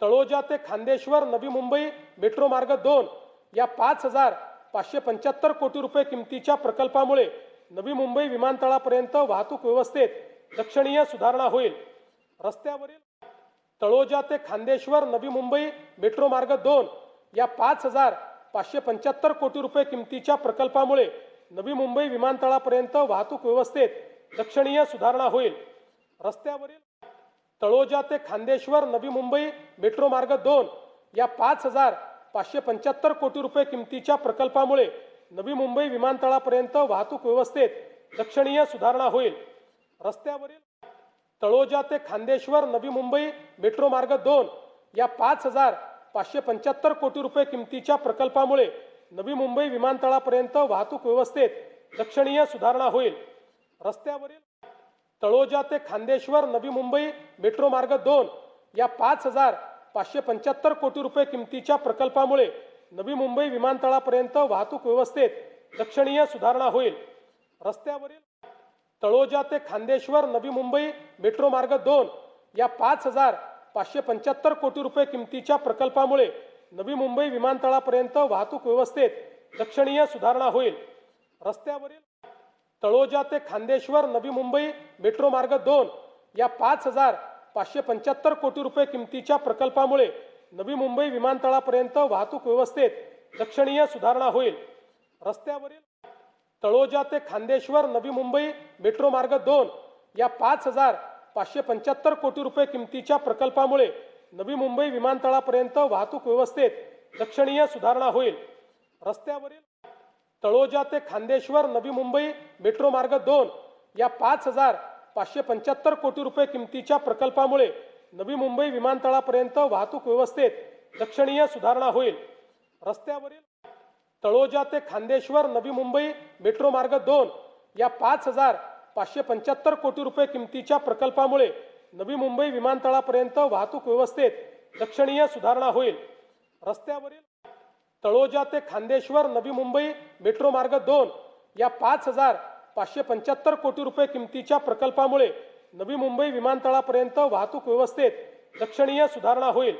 तळोजा ते खांदेश्वर नवी मुंबई मेट्रो मार्ग 2 या 5,575 कोटी रुपये किमतीच्या प्रकल्पामुळे नवी मुंबई विमानतळापर्यंत वाहतूक व्यवस्थेत लक्षणीय सुधारणा होईल। रस्त्यावरील तळोजा ते खांदेश्वर नवी मुंबई मेट्रो मार्ग 2 या 5,575 कोटी रुपये किमतीच्या प्रकल्पामुळे नवी मुंबई विमानतळापर्यंत वाहतूक व्यवस्थेत लक्षणीय सुधारणा होईल। रस्त्यावरील तळोजा ते खांदेश्वर नवी मुंबई मेट्रो मार्ग 2 या 5,575 कोटी रुपये किमतीच्या प्रकल्पामुळे नवी मुंबई विमानतळापर्यंत वाहतूक व्यवस्थेत लक्षणीय सुधारणा होईल। रस्त्यावरील तळोजा ते खांदेश्वर नवी मुंबई मेट्रो मार्ग 2 या 5,575 कोटी रुपये किमतीच्या प्रकल्पामुळे नवी मुंबई विमानतळापर्यंत वाहतूक व्यवस्थेत लक्षणीय सुधारणा होईल। रस्त्यावरील तळोजा ते खांदेश्वर नवी मुंबई मेट्रो मार्ग 2 या 5,575 कोटी रुपये किमतीच्या प्रकल्पामुळे नवी मुंबई विमानतळापर्यंत वाहतूक व्यवस्थेत लक्षणीय सुधारणा होईल। रस्त्यावरील तळोजा ते खांदेश्वर नवी मुंबई मेट्रो मार्ग 2 या 5,575 कोटी रुपये किमतीच्या प्रकल्पामुळे नवी मुंबई विमानतळापर्यंत वाहतूक व्यवस्थेत लक्षणीय सुधारणा होईल। रस्त्यावरील तळोजा ते खांदेश्वर नवी मुंबई मेट्रो मार्ग 2 या 5,575 कोटी रुपये किमतीच्या प्रकल्पामुळे नवी मुंबई विमानतळापर्यंत वाहतूक व्यवस्थेत लक्षणीय सुधारणा होईल। रस्त्यावरील तळोजा ते खांदेश्वर नवी मुंबई मेट्रो मार्ग 2 या 5,575 कोटी रुपये किमतीच्या प्रकल्पामुळे नवी मुंबई विमानतळापर्यंत वाहतूक व्यवस्थेत लक्षणीय सुधारणा होईल। रस्त्यावरील तळोजा ते खांदेश्वर नवी मुंबई मेट्रो मार्ग 2 या 5,575 कोटी रुपये किमतीच्या प्रकल्पामुळे नवी मुंबई विमानतळापर्यंत वाहतूक व्यवस्थेत लक्षणीय सुधारणा होईल। रस्त्यावरील तळोजा ते खांदेश्वर नवी मुंबई मेट्रो मार्ग 2 या 5,575 कोटी रुपये किमतीच्या प्रकल्पामुळे नवी मुंबई विमानतळापर्यंत वाहतूक व्यवस्थेत लक्षणीय सुधारणा होईल। रस्त्यावरील तळोजा ते खांदेश्वर नवी मुंबई मेट्रो मार्ग 2 या 5,575 कोटी रुपये किमतीच्या प्रकल्पामुळे नवी मुंबई विमानतळापर्यंत वाहतूक व्यवस्थेत लक्षणीय सुधारणा होईल।